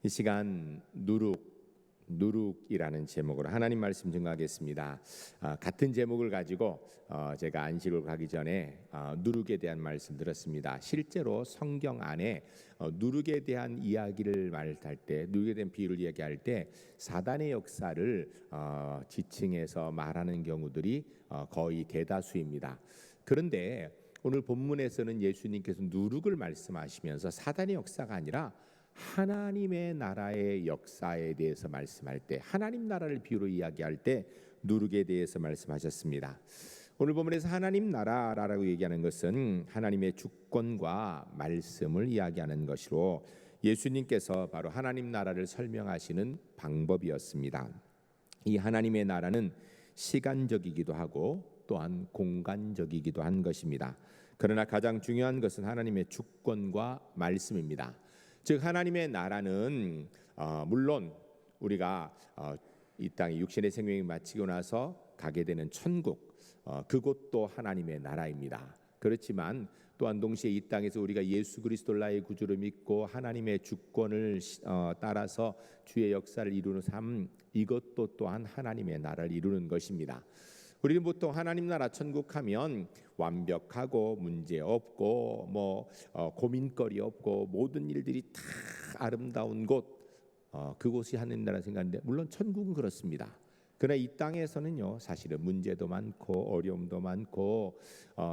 이 시간 누룩이라는 제목으로 하나님 말씀 증거하겠습니다. 같은 제목을 가지고 제가 안식을 가기 전에 누룩에 대한 말씀 들었습니다. 실제로 성경 안에 누룩에 대한 이야기를 말할 때, 누룩에 대한 비유를 이야기할 때 사단의 역사를 지칭해서 말하는 경우들이 거의 대다수입니다. 그런데 오늘 본문에서는 예수님께서 누룩을 말씀하시면서 사단의 역사가 아니라 하나님의 나라의 역사에 대해서 말씀할 때, 하나님 나라를 비유로 이야기할 때 누룩에 대해서 말씀하셨습니다. 오늘 본문에서 하나님 나라라고 얘기하는 것은 하나님의 주권과 말씀을 이야기하는 것으로 예수님께서 바로 하나님 나라를 설명하시는 방법이었습니다. 이 하나님의 나라는 시간적이기도 하고 또한 공간적이기도 한 것입니다. 그러나 가장 중요한 것은 하나님의 주권과 말씀입니다. 즉 하나님의 나라는 물론 우리가 이 땅에 육신의 생명이 마치고 나서 가게 되는 천국, 그곳도 하나님의 나라입니다. 그렇지만 또한 동시에 이 땅에서 우리가 예수 그리스도를 나의 구주로 믿고 하나님의 주권을 따라서 주의 역사를 이루는 삶, 이것도 또한 하나님의 나라를 이루는 것입니다. 우리는 보통 하나님 나라 천국 하면 완벽하고 문제 없고 고민거리 없고 모든 일들이 다 아름다운 곳, 그곳이 하나님 나라 생각하는데, 물론 천국은 그렇습니다. 그러나 이 땅에서는요, 사실은 문제도 많고 어려움도 많고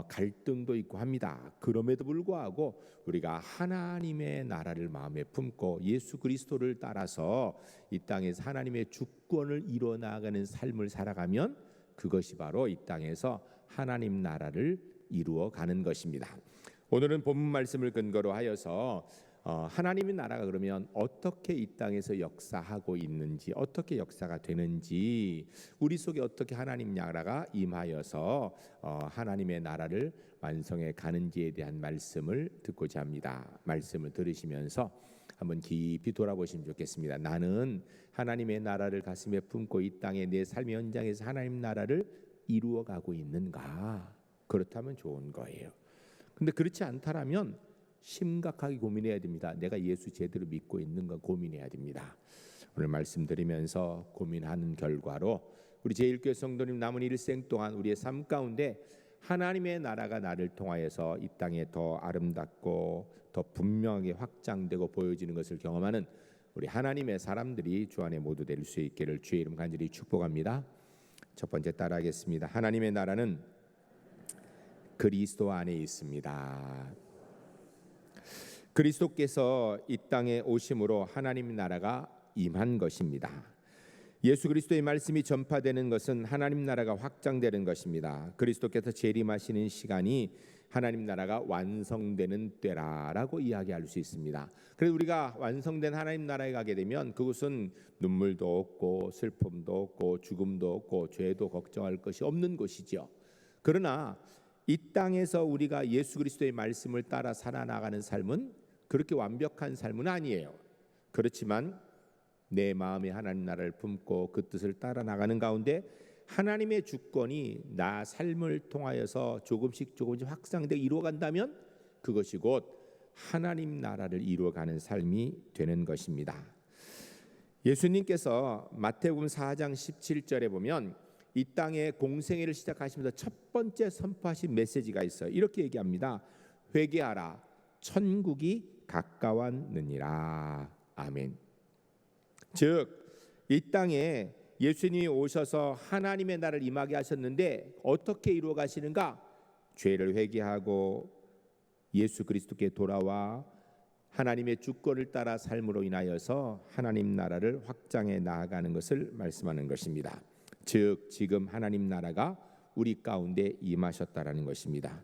갈등도 있고 합니다. 그럼에도 불구하고 우리가 하나님의 나라를 마음에 품고 예수 그리스도를 따라서 이 땅에서 하나님의 주권을 이뤄나가는 삶을 살아가면 그것이 바로 이 땅에서 하나님 나라를 이루어가는 것입니다. 오늘은 본문 말씀을 근거로 하여서 하나님의 나라가 그러면 어떻게 이 땅에서 역사하고 있는지, 어떻게 역사가 되는지, 우리 속에 어떻게 하나님 나라가 임하여서 하나님의 나라를 완성해 가는지에 대한 말씀을 듣고자 합니다. 말씀을 들으시면서 한번 깊이 돌아보시면 좋겠습니다. 나는 하나님의 나라를 가슴에 품고 이 땅의 내 삶의 현장에서 하나님 나라를 이루어가고 있는가? 그렇다면 좋은 거예요. 근데 그렇지 않다라면 심각하게 고민해야 됩니다. 내가 예수 제대로 믿고 있는가 고민해야 됩니다. 오늘 말씀드리면서 고민하는 결과로 우리 제1교회 성도님 남은 일생 동안 우리의 삶 가운데 하나님의 나라가 나를 통하여서 이 땅에 더 아름답고 더 분명하게 확장되고 보여지는 것을 경험하는 우리 하나님의 사람들이 주 안에 모두 될 수 있기를 주의 이름 간절히 축복합니다. 첫 번째 따라하겠습니다. 하나님의 나라는 그리스도 안에 있습니다. 그리스도께서 이 땅에 오심으로 하나님 나라가 임한 것입니다. 예수 그리스도의 말씀이 전파되는 것은 하나님 나라가 확장되는 것입니다. 그리스도께서 재림하시는 시간이 하나님 나라가 완성되는 때라라고 이야기할 수 있습니다. 그래서 우리가 완성된 하나님 나라에 가게 되면 그곳은 눈물도 없고 슬픔도 없고 죽음도 없고 죄도 걱정할 것이 없는 곳이죠. 그러나 이 땅에서 우리가 예수 그리스도의 말씀을 따라 살아나가는 삶은 그렇게 완벽한 삶은 아니에요. 그렇지만 내 마음에 하나님 나라를 품고 그 뜻을 따라 나가는 가운데 하나님의 주권이 나 삶을 통하여서 조금씩 확장되어 이루어간다면 그것이 곧 하나님 나라를 이루어가는 삶이 되는 것입니다. 예수님께서 마태복음 4장 17절에 보면 이 땅에 공생애를 시작하시면서 첫 번째 선포하신 메시지가 있어요. 이렇게 얘기합니다. 회개하라, 천국이 가까웠느니라. 아멘. 즉 이 땅에 예수님이 오셔서 하나님의 나라를 임하게 하셨는데 어떻게 이루어 가시는가? 죄를 회개하고 예수 그리스도께 돌아와 하나님의 주권을 따라 삶으로 인하여서 하나님 나라를 확장해 나아가는 것을 말씀하는 것입니다. 즉 지금 하나님 나라가 우리 가운데 임하셨다라는 것입니다.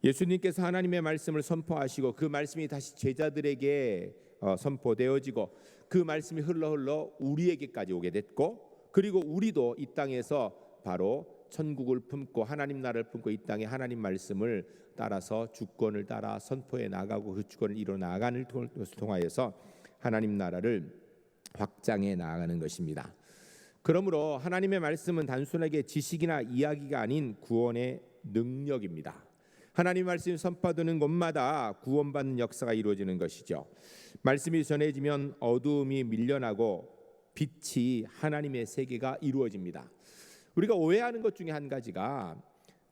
예수님께서 하나님의 말씀을 선포하시고 그 말씀이 다시 제자들에게 선포되어지고 그 말씀이 흘러 우리에게까지 오게 됐고, 그리고 우리도 이 땅에서 바로 천국을 품고 하나님 나라를 품고 이 땅에 하나님 말씀을 따라서 주권을 따라 선포해 나가고 그 주권을 이뤄 나가는 것을 통하여서 하나님 나라를 확장해 나가는 것입니다. 그러므로 하나님의 말씀은 단순하게 지식이나 이야기가 아닌 구원의 능력입니다. 하나님 말씀이 선포되는 곳마다 구원받는 역사가 이루어지는 것이죠. 말씀이 전해지면 어두움이 밀려나고 빛이 하나님의 세계가 이루어집니다. 우리가 오해하는 것 중에 한 가지가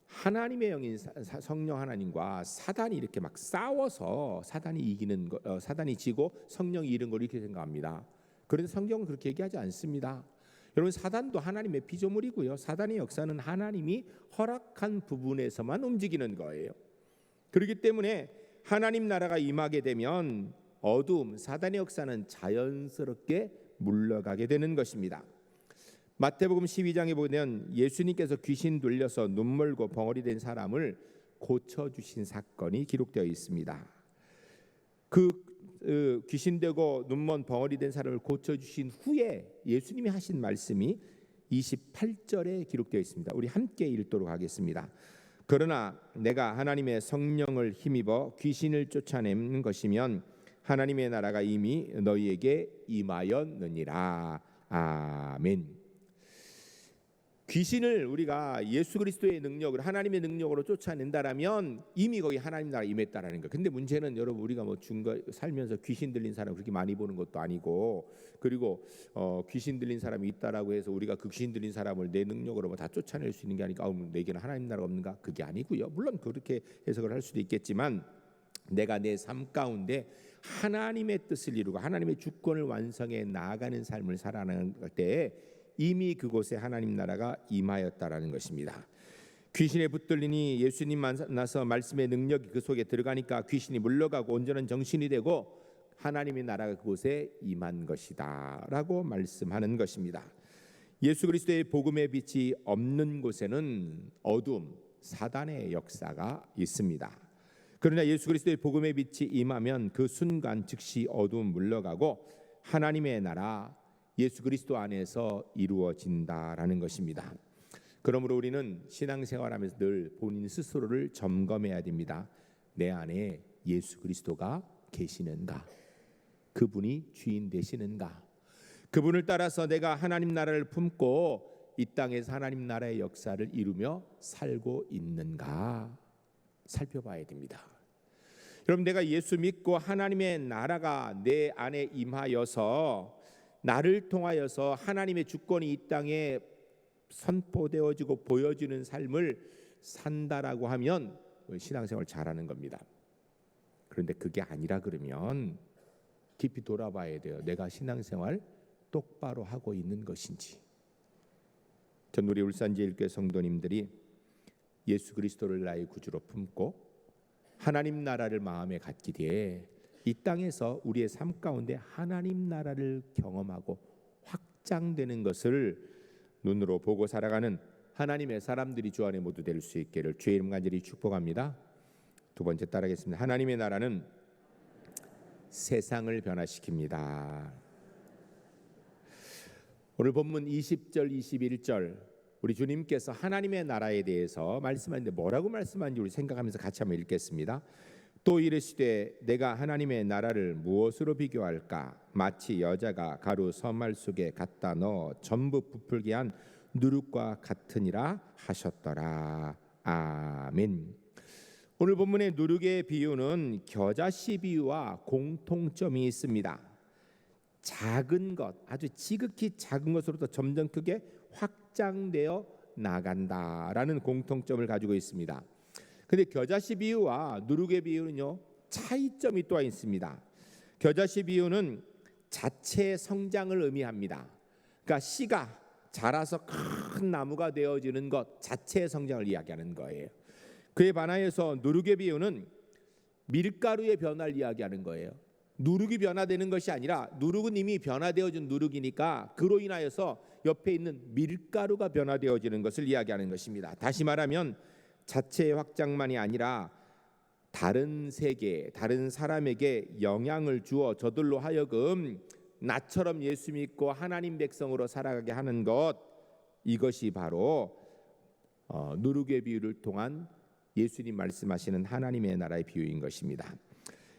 하나님의 영인 성령 하나님과 사단이 이렇게 막 싸워서 사단이 지고 성령이 이기는 걸 이렇게 생각합니다. 그런데 성경은 그렇게 얘기하지 않습니다. 여러분, 사단도 하나님의 피조물이고요. 사단의 역사는 하나님이 허락한 부분에서만 움직이는 거예요. 그렇기 때문에 하나님 나라가 임하게 되면 어두움, 사단의 역사는 자연스럽게 물러가게 되는 것입니다. 마태복음 12장에 보면 예수님께서 귀신 들려서 눈멀고 벙어리 된 사람을 고쳐주신 사건이 기록되어 있습니다. 귀신되고 눈먼 벙어리 된 사람을 고쳐주신 후에 예수님이 하신 말씀이 28절에 기록되어 있습니다. 우리 함께 읽도록 하겠습니다. 그러나 내가 하나님의 성령을 힘입어 귀신을 쫓아내는 것이면 하나님의 나라가 이미 너희에게 임하였느니라. 아멘. 귀신을 우리가 예수 그리스도의 능력으로, 하나님의 능력으로 쫓아낸다라면 이미 거기 하나님 나라 임했다라는 거예요. 근데 문제는 여러분, 우리가 뭐 살면서 귀신 들린 사람 그렇게 많이 보는 것도 아니고, 그리고 귀신 들린 사람이 있다라고 해서 우리가 그 귀신 들린 사람을 내 능력으로 뭐 다 쫓아낼 수 있는 게 아니까 내게는 하나님 나라가 없는가? 그게 아니고요. 물론 그렇게 해석을 할 수도 있겠지만, 내가 내 삶 가운데 하나님의 뜻을 이루고 하나님의 주권을 완성해 나아가는 삶을 살아가는 때에 이미 그곳에 하나님 나라가 임하였다라는 것입니다. 귀신에 붙들리니 예수님 만나서 말씀의 능력이 그 속에 들어가니까 귀신이 물러가고 온전한 정신이 되고 하나님의 나라가 그곳에 임한 것이다 라고 말씀하는 것입니다. 예수 그리스도의 복음의 빛이 없는 곳에는 어둠, 사단의 역사가 있습니다. 그러나 예수 그리스도의 복음의 빛이 임하면 그 순간 즉시 어둠 물러가고 하나님의 나라, 예수 그리스도 안에서 이루어진다라는 것입니다. 그러므로 우리는 신앙생활하면서 늘 본인 스스로를 점검해야 됩니다. 내 안에 예수 그리스도가 계시는가? 그분이 주인 되시는가? 그분을 따라서 내가 하나님 나라를 품고 이 땅에서 하나님 나라의 역사를 이루며 살고 있는가? 살펴봐야 됩니다. 여러분, 내가 예수 믿고 하나님의 나라가 내 안에 임하여서 나를 통하여서 하나님의 주권이 이 땅에 선포되어지고 보여지는 삶을 산다라고 하면 신앙생활 잘하는 겁니다. 그런데 그게 아니라 그러면 깊이 돌아봐야 돼요. 내가 신앙생활 똑바로 하고 있는 것인지. 전 우리 울산제일교회 성도님들이 예수 그리스도를 나의 구주로 품고 하나님 나라를 마음에 갖기 뒤에 이 땅에서 우리의 삶 가운데 하나님 나라를 경험하고 확장되는 것을 눈으로 보고 살아가는 하나님의 사람들이 주 안에 모두 될 수 있기를 주의 이름 간절히 축복합니다. 두 번째 따라하겠습니다. 하나님의 나라는 세상을 변화시킵니다. 오늘 본문 20절 21절 우리 주님께서 하나님의 나라에 대해서 말씀하는데 뭐라고 말씀하는지 우리 생각하면서 같이 한번 읽겠습니다. 또 이르시되 내가 하나님의 나라를 무엇으로 비교할까? 마치 여자가 가루 서말 속에 갖다 넣어 전부 부풀게 한 누룩과 같으니라 하셨더라. 아멘. 오늘 본문의 누룩의 비유는 겨자씨 비유와 공통점이 있습니다. 작은 것, 아주 지극히 작은 것으로부터 점점 크게 확장되어 나간다라는 공통점을 가지고 있습니다. 근데 겨자씨 비유와 누룩의 비유는요, 차이점이 또 있습니다. 겨자씨 비유는 자체의 성장을 의미합니다. 그러니까 씨가 자라서 큰 나무가 되어지는 것 자체의 성장을 이야기하는 거예요. 그에 반하여서 누룩의 비유는 밀가루의 변화를 이야기하는 거예요. 누룩이 변화되는 것이 아니라 누룩은 이미 변화되어진 누룩이니까 그로 인하여서 옆에 있는 밀가루가 변화되어지는 것을 이야기하는 것입니다. 다시 말하면 자체의 확장만이 아니라 다른 세계, 다른 사람에게 영향을 주어 저들로 하여금 나처럼 예수 믿고 하나님 백성으로 살아가게 하는 것, 이것이 바로 누룩의 비유를 통한 예수님 말씀하시는 하나님의 나라의 비유인 것입니다.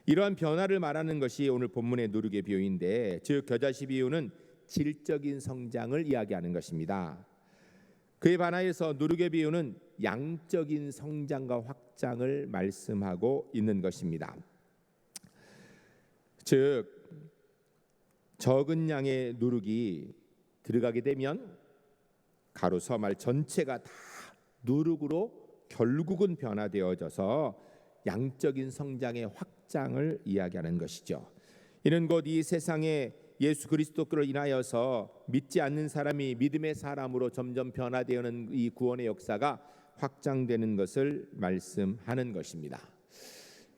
이러한 변화를 말하는 것이 오늘 본문의 누룩의 비유인데, 즉 겨자씨 비유는 질적인 성장을 이야기하는 것입니다. 그에 반하여서 누룩의 비유는 양적인 성장과 확장을 말씀하고 있는 것입니다. 즉 적은 양의 누룩이 들어가게 되면 가로 서말 전체가 다 누룩으로 결국은 변화되어져서 양적인 성장의 확장을 이야기하는 것이죠. 이는 곧 이 세상에 예수 그리스도를 인하여서 믿지 않는 사람이 믿음의 사람으로 점점 변화되는 이 구원의 역사가 확장되는 것을 말씀하는 것입니다.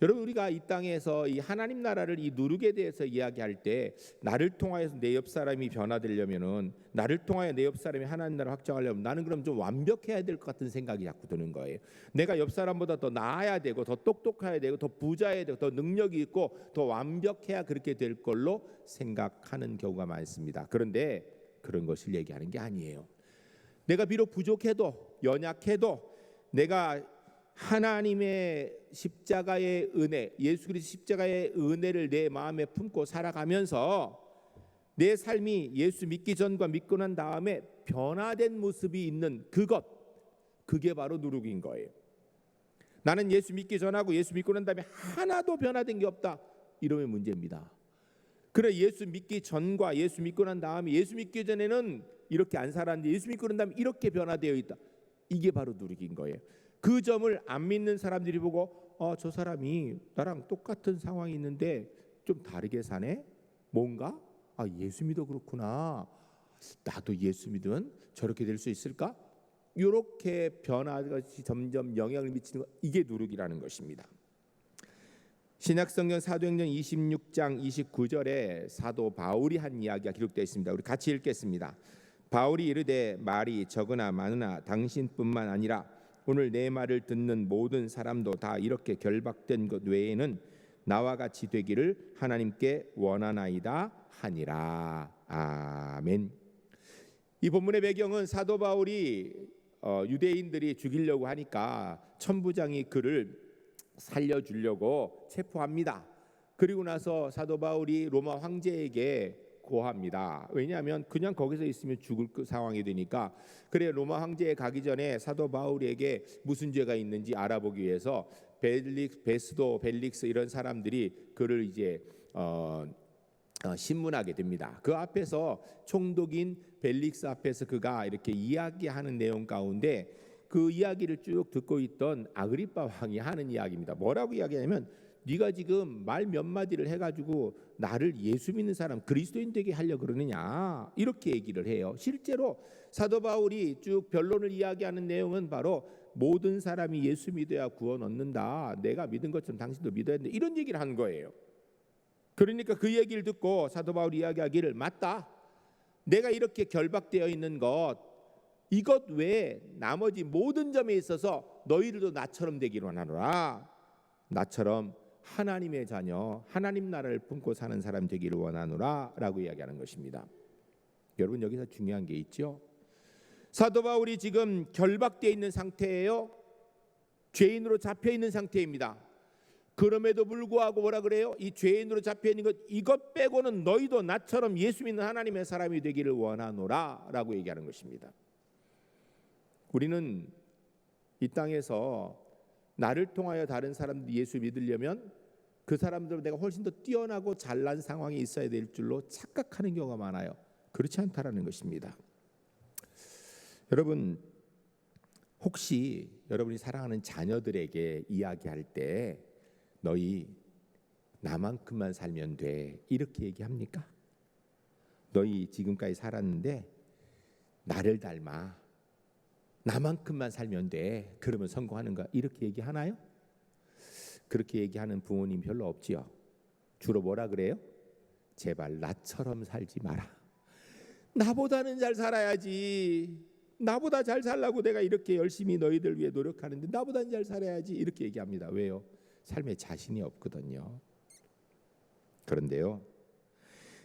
여러분, 우리가 이 땅에서 이 하나님 나라를 이 누룩에 대해서 이야기할 때 나를 통하여서 내 옆 사람이 변화되려면은, 나를 통하여 내 옆 사람이 하나님 나라를 확장하려면 나는 그럼 좀 완벽해야 될 것 같은 생각이 자꾸 드는 거예요. 내가 옆 사람보다 더 나아야 되고 더 똑똑해야 되고 더 부자해야 되고 더 능력이 있고 더 완벽해야 그렇게 될 걸로 생각하는 경우가 많습니다. 그런데 그런 것을 얘기하는 게 아니에요. 내가 비록 부족해도 연약해도 내가 하나님의 십자가의 은혜, 예수 그리스도 십자가의 은혜를 내 마음에 품고 살아가면서 내 삶이 예수 믿기 전과 믿고 난 다음에 변화된 모습이 있는 그것, 그게 바로 누룩인 거예요. 나는 예수 믿기 전하고 예수 믿고 난 다음에 하나도 변화된 게 없다, 이러면 문제입니다. 그래, 예수 믿기 전과 예수 믿고 난 다음에 예수 믿기 전에는 이렇게 안 살았는데 예수 믿고 난 다음에 이렇게 변화되어 있다, 이게 바로 누룩인 거예요. 그 점을 안 믿는 사람들이 보고 저 사람이 나랑 똑같은 상황이 있는데 좀 다르게 사네? 뭔가? 예수 믿어 그렇구나. 나도 예수 믿으면 저렇게 될 수 있을까? 이렇게 변화가 점점 영향을 미치는 것, 이게 누룩이라는 것입니다. 신약성경 사도행전 26장 29절에 사도 바울이 한 이야기가 기록되어 있습니다. 우리 같이 읽겠습니다. 바울이 이르되 말이 적으나 많으나 당신뿐만 아니라 오늘 내 말을 듣는 모든 사람도 다 이렇게 결박된 것 외에는 나와 같이 되기를 하나님께 원하나이다 하니라. 아멘. 이 본문의 배경은 사도 바울이 유대인들이 죽이려고 하니까 천부장이 그를 살려주려고 체포합니다. 그리고 나서 사도 바울이 로마 황제에게 고합니다. 왜냐하면 그냥 거기서 있으면 죽을 상황이 되니까. 그래, 로마 황제에 가기 전에 사도 바울에게 무슨 죄가 있는지 알아보기 위해서 베스도, 벨릭스 이런 사람들이 그를 이제 신문하게 됩니다. 그 앞에서 총독인 벨릭스 앞에서 그가 이렇게 이야기하는 내용 가운데 그 이야기를 쭉 듣고 있던 아그리빠 왕이 하는 이야기입니다. 뭐라고 이야기하냐면, 네가 지금 말 몇 마디를 해가지고 나를 예수 믿는 사람, 그리스도인 되게 하려고 그러느냐, 이렇게 얘기를 해요. 실제로 사도 바울이 쭉 변론을 이야기하는 내용은 바로 모든 사람이 예수 믿어야 구원 얻는다, 내가 믿은 것처럼 당신도 믿어야 된다, 이런 얘기를 한 거예요. 그러니까 그 얘기를 듣고 사도 바울이 이야기하기를, 맞다, 내가 이렇게 결박되어 있는 것, 이것 외에 나머지 모든 점에 있어서 너희들도 나처럼 되기를 원하노라. 나처럼 하나님의 자녀, 하나님 나라를 품고 사는 사람 되기를 원하노라 라고 이야기하는 것입니다. 여러분, 여기서 중요한 게 있죠. 사도 바울이 지금 결박되어 있는 상태예요. 죄인으로 잡혀 있는 상태입니다. 그럼에도 불구하고 뭐라 그래요? 이 죄인으로 잡혀 있는 것, 이것 빼고는 너희도 나처럼 예수 믿는 하나님의 사람이 되기를 원하노라 라고 얘기하는 것입니다. 우리는 이 땅에서 나를 통하여 다른 사람들이 예수 믿으려면 그 사람들보다 내가 훨씬 더 뛰어나고 잘난 상황에 있어야 될 줄로 착각하는 경우가 많아요. 그렇지 않다라는 것입니다. 여러분, 혹시 여러분이 사랑하는 자녀들에게 이야기할 때 너희 나만큼만 살면 돼, 이렇게 얘기합니까? 너희 지금까지 살았는데 나를 닮아, 나만큼만 살면 돼, 그러면 성공하는 거야, 이렇게 얘기하나요? 그렇게 얘기하는 부모님 별로 없지요. 주로 뭐라 그래요? 제발 나처럼 살지 마라. 나보다는 잘 살아야지. 나보다 잘 살라고 내가 이렇게 열심히 너희들 위해 노력하는데 나보다는 잘 살아야지, 이렇게 얘기합니다. 왜요? 삶에 자신이 없거든요. 그런데요,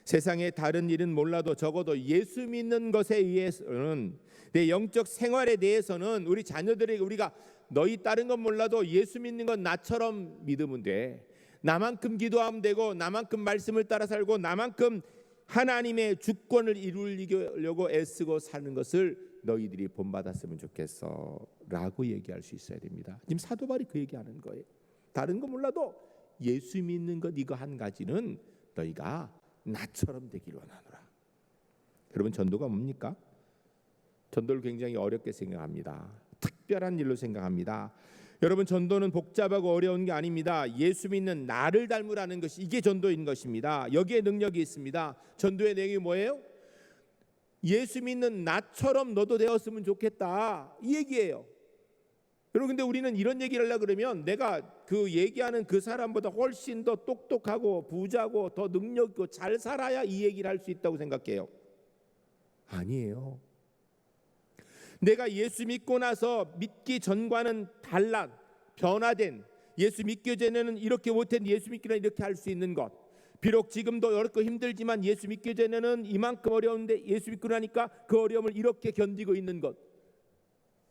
세상의 다른 일은 몰라도 적어도 예수 믿는 것에 의해서는, 내 영적 생활에 대해서는 우리 자녀들에게 우리가 너희 다른 건 몰라도 예수 믿는 건 나처럼 믿으면 돼, 나만큼 기도하면 되고, 나만큼 말씀을 따라 살고, 나만큼 하나님의 주권을 이루려고 애쓰고 사는 것을 너희들이 본받았으면 좋겠어 라고 얘기할 수 있어야 됩니다. 지금 사도 바울이 그 얘기하는 거예요. 다른 거 몰라도 예수 믿는 것 이거 한 가지는 너희가 나처럼 되길 원하노라. 여러분, 전도가 뭡니까? 전도를 굉장히 어렵게 생각합니다. 특별한 일로 생각합니다. 여러분, 전도는 복잡하고 어려운 게 아닙니다. 예수 믿는 나를 닮으라는 것이 이게 전도인 것입니다. 여기에 능력이 있습니다. 전도의 내용이 뭐예요? 예수 믿는 나처럼 너도 되었으면 좋겠다, 이 얘기예요. 여러분, 근데 우리는 이런 얘기를 하려고 그러면 내가 그 얘기하는 그 사람보다 훨씬 더 똑똑하고 부자고 더 능력 있고 잘 살아야 이 얘기를 할 수 있다고 생각해요. 아니에요. 내가 예수 믿고 나서 믿기 전과는 달라 변화된, 예수 믿기 전에는 이렇게 못했는데 예수 믿기 전에 이렇게 할 수 있는 것, 비록 지금도 어렵고 힘들지만 예수 믿기 전에는 이만큼 어려운데 예수 믿고 나니까 그 어려움을 이렇게 견디고 있는 것,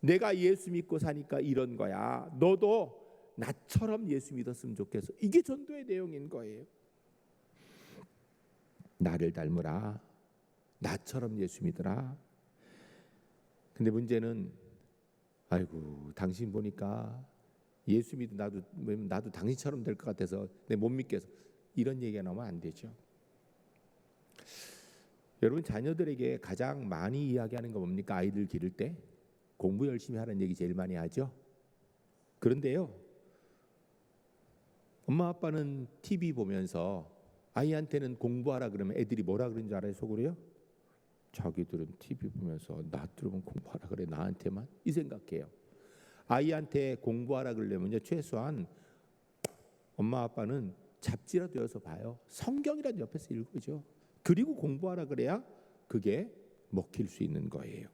내가 예수 믿고 사니까 이런 거야. 너도 나처럼 예수 믿었으면 좋겠어. 이게 전도의 내용인 거예요. 나를 닮으라, 나처럼 예수 믿으라. 근데 문제는 아이고 당신 보니까 예수 믿어 나도 당신처럼 될 것 같아서 내 못 믿겠어, 이런 얘기가 나오면 안 되죠. 여러분, 자녀들에게 가장 많이 이야기하는 거 뭡니까? 아이들 기를 때 공부 열심히 하라는 얘기 제일 많이 하죠. 그런데요, 엄마 아빠는 TV 보면서 아이한테는 공부하라 그러면 애들이 뭐라 그러는 줄 알아요? 속으로요? 자기들은 TV 보면서 나들은 공부하라 그래, 나한테만, 이 생각해요. 아이한테 공부하라 그러려면요, 최소한 엄마 아빠는 잡지라도 여서 봐요. 성경이라도 옆에서 읽어죠. 그리고 공부하라 그래야 그게 먹힐 수 있는 거예요.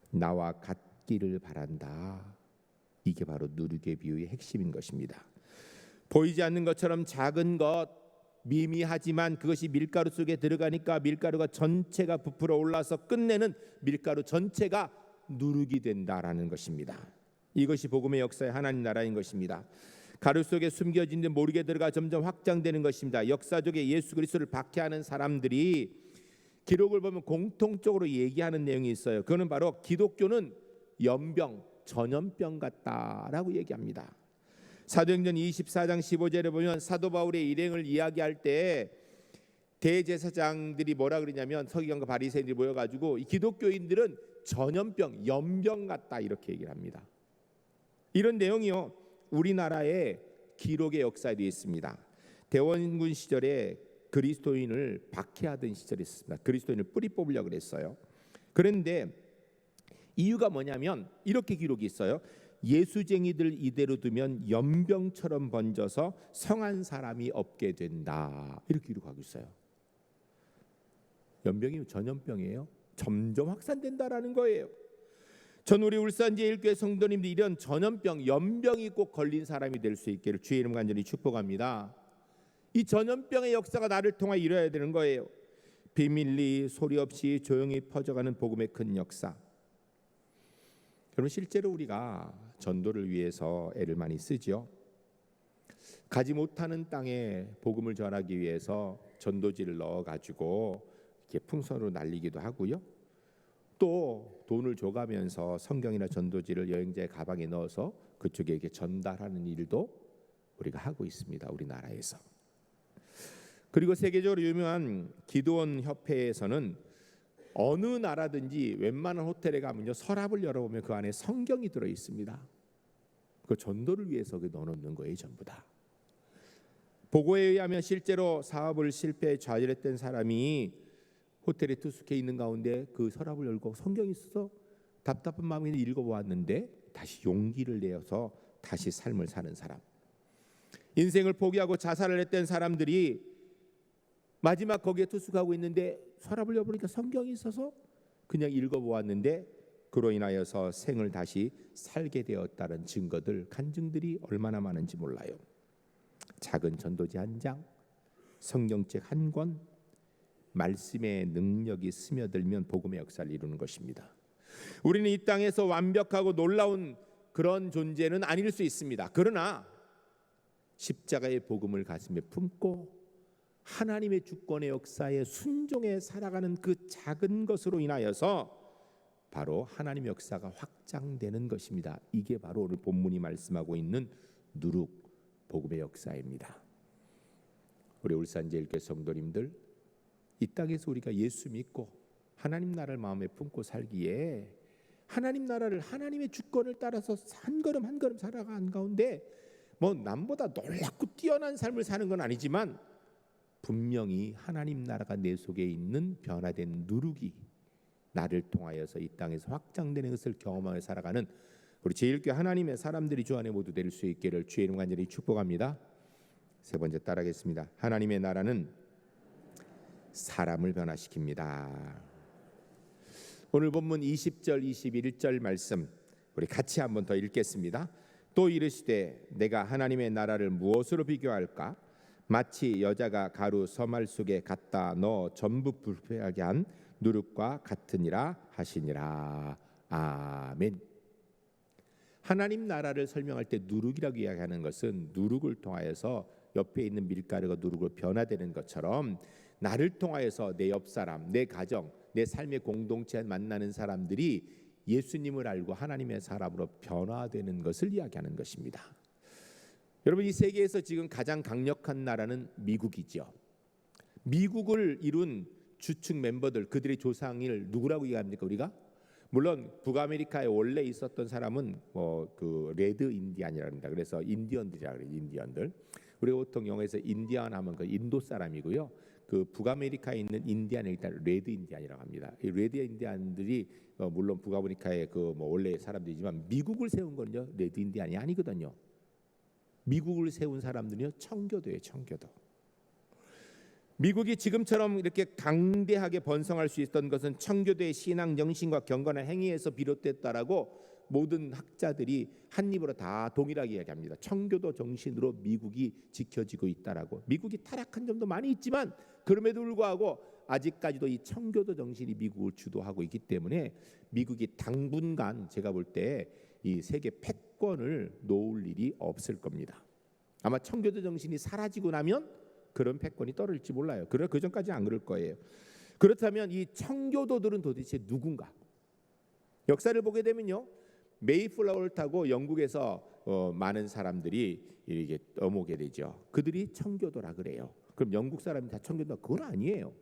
나와 같기를 바란다. 이게 바로 누룩의 비유의 핵심인 것입니다. 보이지 않는 것처럼 작은 것, 미미하지만 그것이 밀가루 속에 들어가니까 밀가루가 전체가 부풀어 올라서 끝내는 밀가루 전체가 누룩이 된다라는 것입니다. 이것이 복음의 역사의 하나님 나라인 것입니다. 가루 속에 숨겨진 듯 모르게 들어가 점점 확장되는 것입니다. 역사적에 예수 그리스도를 박해하는 사람들이 기록을 보면 공통적으로 얘기하는 내용이 있어요. 그거는 바로 기독교는 연병, 전염병 같다라고 얘기합니다. 사도행전 24장 15절에 보면 사도 바울의 일행을 이야기할 때 대제사장들이 뭐라 그러냐면, 서기관과 바리새인들이 모여가지고 이 기독교인들은 전염병, 연병 같다, 이렇게 얘기를 합니다. 이런 내용이요, 우리나라의 기록의 역사에도 있습니다. 대원군 시절에 그리스도인을 박해하던 시절이 있습니다. 그리스도인을 뿌리 뽑으려고 그랬어요. 그런데 이유가 뭐냐면 이렇게 기록이 있어요. 예수쟁이들 이대로 두면 연병처럼 번져서 성한 사람이 없게 된다, 이렇게 기록하고 있어요. 연병이 전염병이에요. 점점 확산된다라는 거예요. 전 우리 울산 제1교회 성도님들 이런 전염병, 연병이 꼭 걸린 사람이 될 수 있기를 주의 이름 간절히 축복합니다. 이 전염병의 역사가 나를 통해 이뤄야 되는 거예요. 비밀리 소리 없이 조용히 퍼져가는 복음의 큰 역사. 여러분, 실제로 우리가 전도를 위해서 애를 많이 쓰죠. 가지 못하는 땅에 복음을 전하기 위해서 전도지를 넣어가지고 이렇게 풍선으로 날리기도 하고요. 또 돈을 줘가면서 성경이나 전도지를 여행자의 가방에 넣어서 그쪽에 이렇게 전달하는 일도 우리가 하고 있습니다, 우리나라에서. 그리고 세계적으로 유명한 기도원 협회에서는 어느 나라든지 웬만한 호텔에 가면요, 서랍을 열어보면 그 안에 성경이 들어 있습니다. 그 전도를 위해서 넣어놓는 거예요, 전부 다. 보고에 의하면 실제로 사업을 실패해 좌절했던 사람이 호텔에 투숙해 있는 가운데 그 서랍을 열고 성경이 있어서 답답한 마음에 읽어보았는데 다시 용기를 내어서 다시 삶을 사는 사람, 인생을 포기하고 자살을 했던 사람들이 마지막 거기에 투숙하고 있는데 서랍을 열어보니까 성경이 있어서 그냥 읽어보았는데 그로 인하여서 생을 다시 살게 되었다는 증거들, 간증들이 얼마나 많은지 몰라요. 작은 전도지 한 장, 성경책 한 권, 말씀의 능력이 스며들면 복음의 역사를 이루는 것입니다. 우리는 이 땅에서 완벽하고 놀라운 그런 존재는 아닐 수 있습니다. 그러나 십자가의 복음을 가슴에 품고 하나님의 주권의 역사에 순종해 살아가는 그 작은 것으로 인하여서 바로 하나님의 역사가 확장되는 것입니다. 이게 바로 오늘 본문이 말씀하고 있는 누룩 복음의 역사입니다. 우리 울산제일교회 성도님들, 이 땅에서 우리가 예수 믿고 하나님 나라를 마음에 품고 살기에 하나님 나라를, 하나님의 주권을 따라서 한 걸음 한 걸음 살아가는 가운데 뭐 남보다 놀랍고 뛰어난 삶을 사는 건 아니지만 분명히 하나님 나라가 내 속에 있는 변화된 누룩이 나를 통하여서 이 땅에서 확장되는 것을 경험하며 살아가는 우리 제일교회 하나님의 사람들이 주 안에 모두 될 수 있기를 주의 이름 간절히 축복합니다. 세 번째 따라하겠습니다. 하나님의 나라는 사람을 변화시킵니다. 오늘 본문 20절 21절 말씀 우리 같이 한번 더 읽겠습니다. 또 이르시되 내가 하나님의 나라를 무엇으로 비교할까? 마치 여자가 가루 서말 속에 갖다 넣어 전부 불쾌하게 한 누룩과 같으니라 하시니라. 아멘. 하나님 나라를 설명할 때 누룩이라고 이야기하는 것은 누룩을 통하여서 옆에 있는 밀가루가 누룩으로 변화되는 것처럼 나를 통하여서 내 옆 사람, 내 가정, 내 삶의 공동체에 만나는 사람들이 예수님을 알고 하나님의 사람으로 변화되는 것을 이야기하는 것입니다. 여러분, 이 세계에서 지금 가장 강력한 나라는 미국이죠. 미국을 이룬 주축 멤버들, 그들의 조상을 누구라고 얘기합니까? 우리가 물론 북아메리카에 원래 있었던 사람은 그 레드 인디안이라 합니다. 그래서 인디언들이라 그래요. 인디언들. 우리가 보통 영어에서 인디안 하면 그 인도 사람이고요. 그 북아메리카에 있는 인디안을 일단 레드 인디안이라고 합니다. 이 레드 인디안들이 물론 북아메리카의 그 원래 사람들이지만 미국을 세운 거는요 레드 인디안이 아니거든요. 미국을 세운 사람들은요 청교도예요. 청교도. 미국이 지금처럼 이렇게 강대하게 번성할 수 있었던 것은 청교도의 신앙 정신과 경건한 행위에서 비롯됐다라고 모든 학자들이 한 입으로 다 동일하게 이야기합니다. 청교도 정신으로 미국이 지켜지고 있다라고. 미국이 타락한 점도 많이 있지만 그럼에도 불구하고 아직까지도 이 청교도 정신이 미국을 주도하고 있기 때문에 미국이 당분간 제가 볼 때 이 세계 패권을 놓을 일이 없을 겁니다. 아마 청교도 정신이 사라지고 나면 그런 패권이 떨어질지 몰라요. 그러나 그 전까지 안 그럴 거예요. 그렇다면 이 청교도들은 도대체 누군가? 역사를 보게 되면요, 메이플라워를 타고 영국에서 많은 사람들이 이렇게 넘어오게 되죠. 그들이 청교도라 그래요. 그럼 영국 사람이 다 청교도? 그건 아니에요.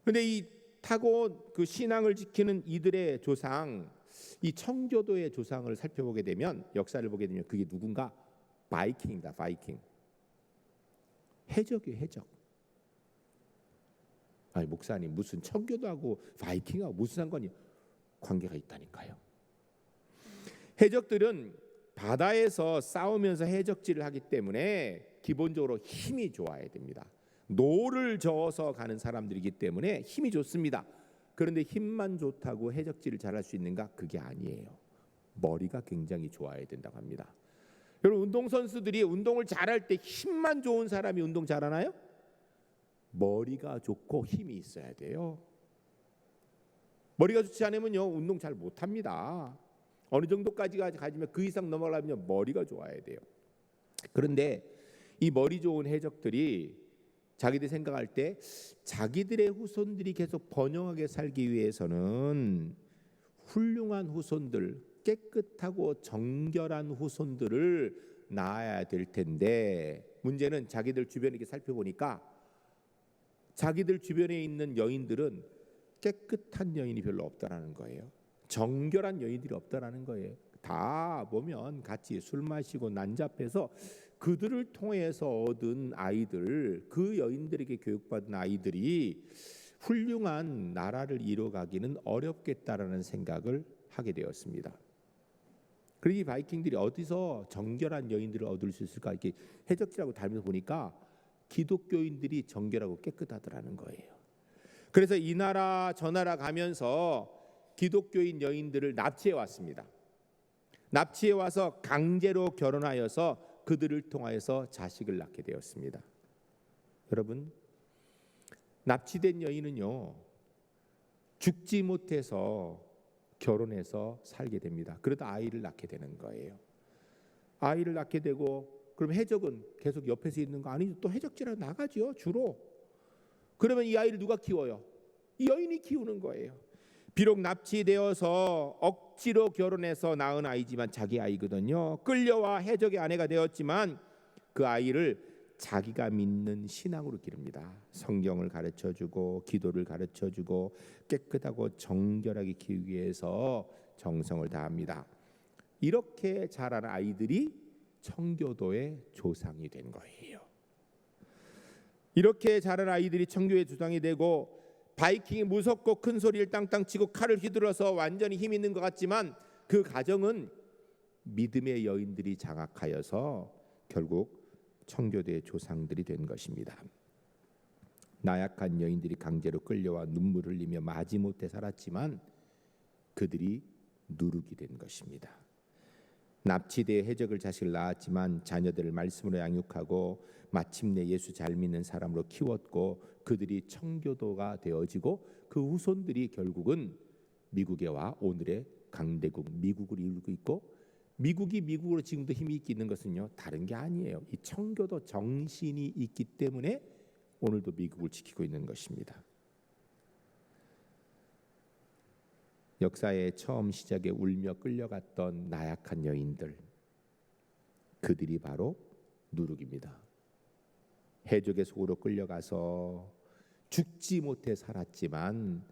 그런데 이 타고 그 신앙을 지키는 이들의 조상, 이 청교도의 조상을 살펴보게 되면, 역사를 보게 되면 그게 누군가? 바이킹이다. 바이킹. 해적이에요. 해적. 아니 목사님, 무슨 청교도하고 바이킹하고 무슨 상관이 관계가 있다니까요. 해적들은 바다에서 싸우면서 해적질을 하기 때문에 기본적으로 힘이 좋아야 됩니다. 노를 저어서 가는 사람들이기 때문에 힘이 좋습니다. 그런데 힘만 좋다고 해적질을 잘할 수 있는가? 그게 아니에요. 머리가 굉장히 좋아야 된다고 합니다. 여러분, 운동선수들이 운동을 잘할 때 힘만 좋은 사람이 운동 잘하나요? 머리가 좋고 힘이 있어야 돼요. 머리가 좋지 않으면요 운동 잘 못합니다. 어느 정도까지 가지면 그 이상 넘어가려면 머리가 좋아야 돼요. 그런데 이 머리 좋은 해적들이 자기들 생각할 때 자기들의 후손들이 계속 번영하게 살기 위해서는 훌륭한 후손들, 깨끗하고 정결한 후손들을 낳아야 될 텐데, 문제는 자기들 주변에 이렇게 살펴보니까 자기들 주변에 있는 여인들은 깨끗한 여인이 별로 없다라는 거예요. 정결한 여인들이 없다라는 거예요. 다 보면 같이 술 마시고 난잡해서 그들을 통해서 얻은 아이들, 그 여인들에게 교육받은 아이들이 훌륭한 나라를 이뤄가기는 어렵겠다라는 생각을 하게 되었습니다. 그러니 바이킹들이 어디서 정결한 여인들을 얻을 수 있을까? 이렇게 해적질하고 다니면서 보니까 기독교인들이 정결하고 깨끗하더라는 거예요. 그래서 이 나라 저 나라 가면서 기독교인 여인들을 납치해 왔습니다. 납치해 와서 강제로 결혼하여서 그들을 통하여서 자식을 낳게 되었습니다. 여러분, 납치된 여인은요 죽지 못해서 결혼해서 살게 됩니다. 그러다 아이를 낳게 되는 거예요. 아이를 낳게 되고 그럼 해적은 계속 옆에서 있는 거 아니죠? 또 해적지로 나가죠, 주로. 그러면 이 아이를 누가 키워요? 이 여인이 키우는 거예요. 비록 납치되어서 억지로 결혼해서 낳은 아이지만 자기 아이거든요. 끌려와 해적의 아내가 되었지만 그 아이를 자기가 믿는 신앙으로 기릅니다. 성경을 가르쳐주고 기도를 가르쳐주고 깨끗하고 정결하게 키우기 위해서 정성을 다합니다. 이렇게 자란 아이들이 청교도의 조상이 된 거예요. 이렇게 자란 아이들이 청교의 조상이 되고 바이킹이 무섭고 큰 소리를 땅땅 치고 칼을 휘둘러서 완전히 힘 있는 것 같지만 그 가정은 믿음의 여인들이 장악하여서 결국 청교도의 조상들이 된 것입니다. 나약한 여인들이 강제로 끌려와 눈물을 흘리며 마지못해 살았지만 그들이 누룩이 된 것입니다. 납치돼 해적을 자식을 낳았지만 자녀들을 말씀으로 양육하고 마침내 예수 잘 믿는 사람으로 키웠고 그들이 청교도가 되어지고 그 후손들이 결국은 미국에 와 오늘의 강대국 미국을 이루고 있고 미국이 미국으로 지금도 힘이 있는 것은요 다른 게 아니에요. 이 청교도 정신이 있기 때문에 오늘도 미국을 지키고 있는 것입니다. 역사의 처음 시작에 울며 끌려갔던 나약한 여인들, 그들이 바로 누룩입니다. 해적의 속으로 끌려가서 죽지 못해 살았지만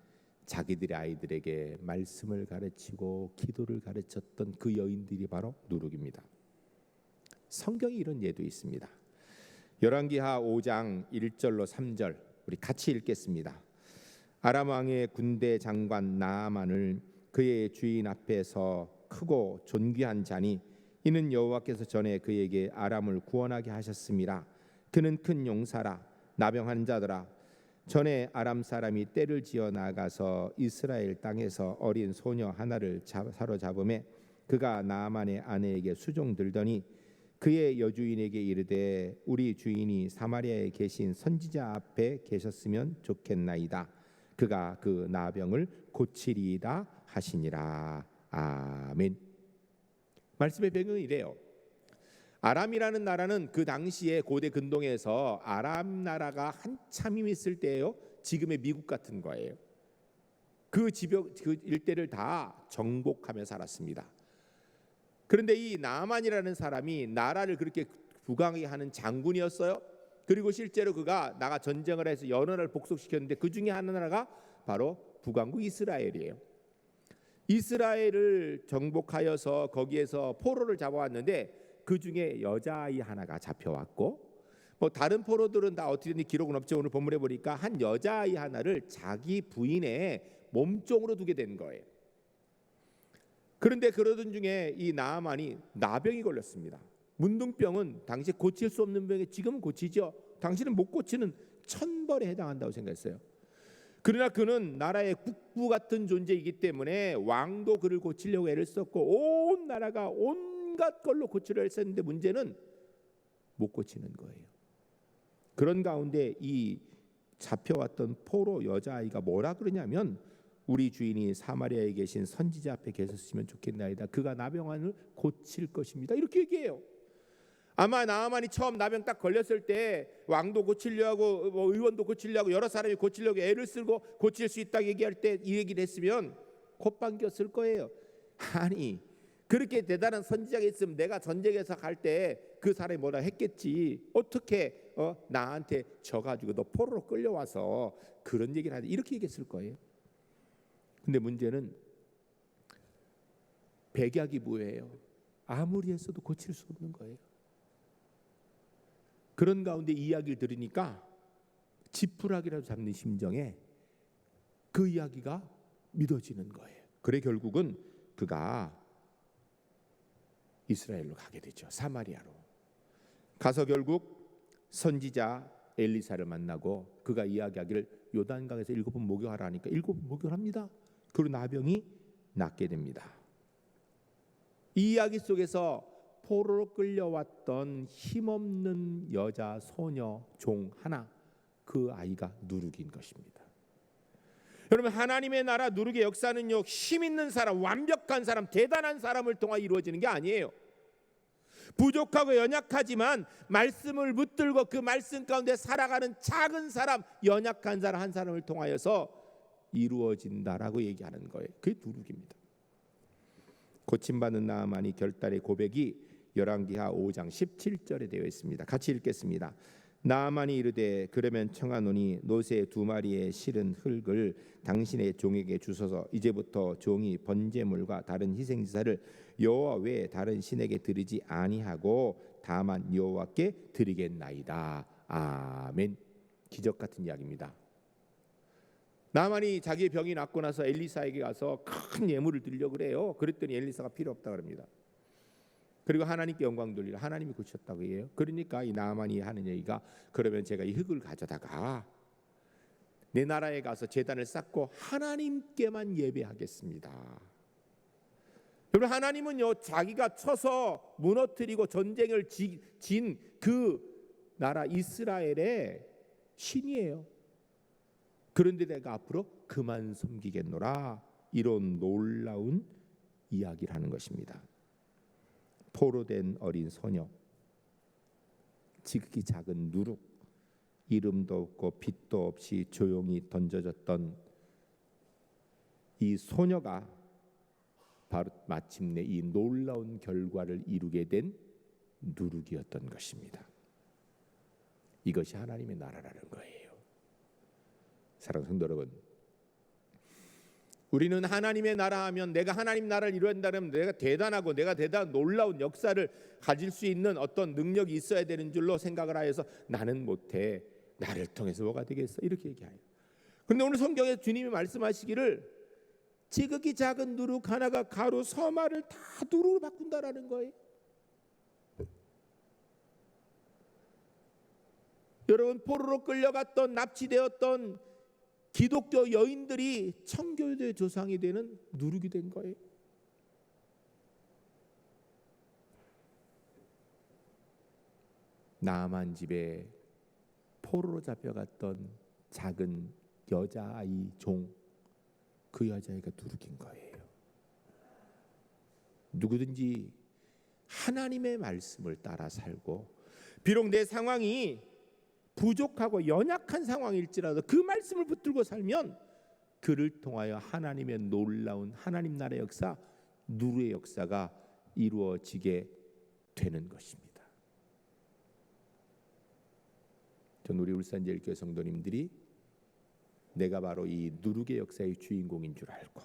자기들의 아이들에게 말씀을 가르치고 기도를 가르쳤던 그 여인들이 바로 누룩입니다. 성경에 이런 예도 있습니다. 열왕기하 5장 1절로 3절 우리 같이 읽겠습니다. 아람 왕의 군대 장관 나아만을 그의 주인 앞에서 크고 존귀한 자니 이는 여호와께서 전에 그에게 아람을 구원하게 하셨습니다. 그는 큰 용사라 나병한 자더라. 전에 아람 사람이 떼를 지어 나가서 이스라엘 땅에서 어린 소녀 하나를 사로잡음에 그가 나아만의 아내에게 수종들더니 그의 여주인에게 이르되 우리 주인이 사마리아에 계신 선지자 앞에 계셨으면 좋겠나이다. 그가 그 나병을 고치리이다 하시니라. 아멘. 말씀의 배경은 이래요. 아람이라는 나라는 그 당시에 고대 근동에서 아람 나라가 한참 힘 있을 때예요. 지금의 미국 같은 거예요. 그 일대를 다 정복하며 살았습니다. 그런데 이 나아만이라는 사람이 나라를 그렇게 부강하게 하는 장군이었어요. 그리고 실제로 그가 나가 전쟁을 해서 여러 나라를 복속시켰는데 그 중에 한 나라가 바로 북왕국 이스라엘이에요. 이스라엘을 정복하여서 거기에서 포로를 잡아왔는데 그 중에 여자아이 하나가 잡혀왔고 뭐 다른 포로들은 다 어떻게 됐는지 기록은 없죠. 오늘 본문에 보니까 한 여자아이 하나를 자기 부인의 몸종으로 두게 된 거예요. 그런데 그러던 중에 이 나아만이 나병이 걸렸습니다. 문둥병은 당시 고칠 수 없는 병에 지금은 고치죠. 당시는 못 고치는 천벌에 해당한다고 생각했어요. 그러나 그는 나라의 국부 같은 존재이기 때문에 왕도 그를 고치려고 애를 썼고 온 나라가 온갖 걸로 고치려 했었는데 문제는 못 고치는 거예요. 그런 가운데 이 잡혀왔던 포로 여자아이가 뭐라 그러냐면 우리 주인이 사마리아에 계신 선지자 앞에 계셨으면 좋겠나이다. 그가 나병을 고칠 것입니다. 이렇게 얘기해요. 아마 나아만이 처음 나병 딱 걸렸을 때 왕도 고치려고 뭐 의원도 고치려고 여러 사람이 고치려고 애를 쓰고 고칠 수 있다고 얘기할 때 이 얘기를 했으면 콧방귀였을 거예요. 아니 그렇게 대단한 선지자가 있으면 내가 전쟁에서 갈 때 그 사람이 뭐라 했겠지. 어떻게 나한테 져가지고 너 포로로 끌려와서 그런 얘기를 하지 이렇게 얘기했을 거예요. 근데 문제는 백약이 뭐예요? 아무리 했어도 고칠 수 없는 거예요. 그런 가운데 이야기를 들으니까 지푸라기라도 잡는 심정에 그 이야기가 믿어지는 거예요. 그래 결국은 그가 이스라엘로 가게 되죠. 사마리아로 가서 결국 선지자 엘리사를 만나고 그가 이야기하기를 요단강에서 7번 목욕하라 하니까 7번 목욕합니다. 그리고 나병이 낫게 됩니다. 이 이야기 속에서 포로로 끌려왔던 힘없는 여자 소녀 종 하나, 그 아이가 누룩인 것입니다. 여러분 하나님의 나라 누룩의 역사는요 힘 있는 사람, 완벽한 사람, 대단한 사람을 통해 이루어지는 게 아니에요. 부족하고 연약하지만 말씀을 붙들고 그 말씀 가운데 살아가는 작은 사람, 연약한 사람 한 사람을 통하여서 이루어진다라고 얘기하는 거예요. 그게 누룩입니다. 고침받는 나아만이 결단의 고백이 열왕기하 5장 17절에 되어 있습니다. 같이 읽겠습니다. 나아만이 이르되 그러면 청하노니 노새 2마리의 실은 흙을 당신의 종에게 주소서. 이제부터 종이 번제물과 다른 희생제사를 여호와 외에 다른 신에게 드리지 아니하고 다만 여호와께 드리겠나이다. 아멘. 기적 같은 이야기입니다. 나만이 자기의 병이 낫고 나서 엘리사에게 가서 큰 예물을 드리려고 그래요. 그랬더니 엘리사가 필요 없다 그럽니다. 그리고 하나님께 영광 돌리라. 하나님이 고쳤다고 해요. 그러니까 이 나만이 하는 얘기가 그러면 제가 이 흙을 가져다가 내 나라에 가서 제단을 쌓고 하나님께만 예배하겠습니다. 여러분, 하나님은요 자기가 쳐서 무너뜨리고 전쟁을 진 그 나라 이스라엘의 신이에요. 그런데 내가 앞으로 그만 섬기겠노라. 이런 놀라운 이야기를 하는 것입니다. 포로된 어린 소녀, 지극히 작은 누룩, 이름도 없고 빛도 없이 조용히 던져졌던 이 소녀가 바로 마침내 이 놀라운 결과를 이루게 된 누룩이었던 것입니다. 이것이 하나님의 나라라는 거예요. 사랑하는 성도 여러분, 우리는 하나님의 나라 하면 내가 하나님 나라를 이루한다면 내가 대단하고 내가 대단한 놀라운 역사를 가질 수 있는 어떤 능력이 있어야 되는 줄로 생각을 하여서 나는 못해, 나를 통해서 뭐가 되겠어, 이렇게 얘기해요. 그런데 오늘 성경에 주님이 말씀하시기를 지극히 작은 누룩 하나가 가루 서마를 다 누룩으로 바꾼다라는 거예요. 여러분, 포로로 끌려갔던 납치되었던 기독교 여인들이 청교도의 조상이 되는 누룩이 된 거예요. 나아만 집에 포로로 잡혀갔던 작은 여자아이 종, 그 여자아이가 누룩인 거예요. 누구든지 하나님의 말씀을 따라 살고 비록 내 상황이 부족하고 연약한 상황일지라도 그 말씀을 붙들고 살면 그를 통하여 하나님의 놀라운 하나님 나라의 역사, 누르의 역사가 이루어지게 되는 것입니다. 전 우리 울산제일교회 성도님들이 내가 바로 이 누룩의 역사의 주인공인 줄 알고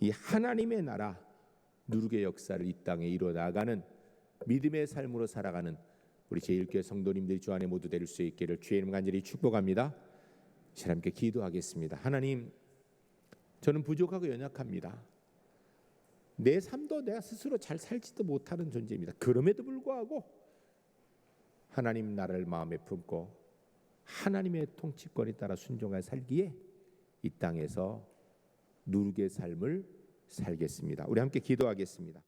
이 하나님의 나라 누룩의 역사를 이 땅에 이루어 나가는 믿음의 삶으로 살아가는 우리 제1교회 성도님들이 주 안에 모두 될 수 있기를 주의 이름 간절히 축복합니다. 함께 기도하겠습니다. 하나님, 저는 부족하고 연약합니다. 내 삶도 내가 스스로 잘 살지도 못하는 존재입니다. 그럼에도 불구하고 하나님 나라를 마음에 품고 하나님의 통치권에 따라 순종하여 살기에 이 땅에서 누룩의 삶을 살겠습니다. 우리 함께 기도하겠습니다.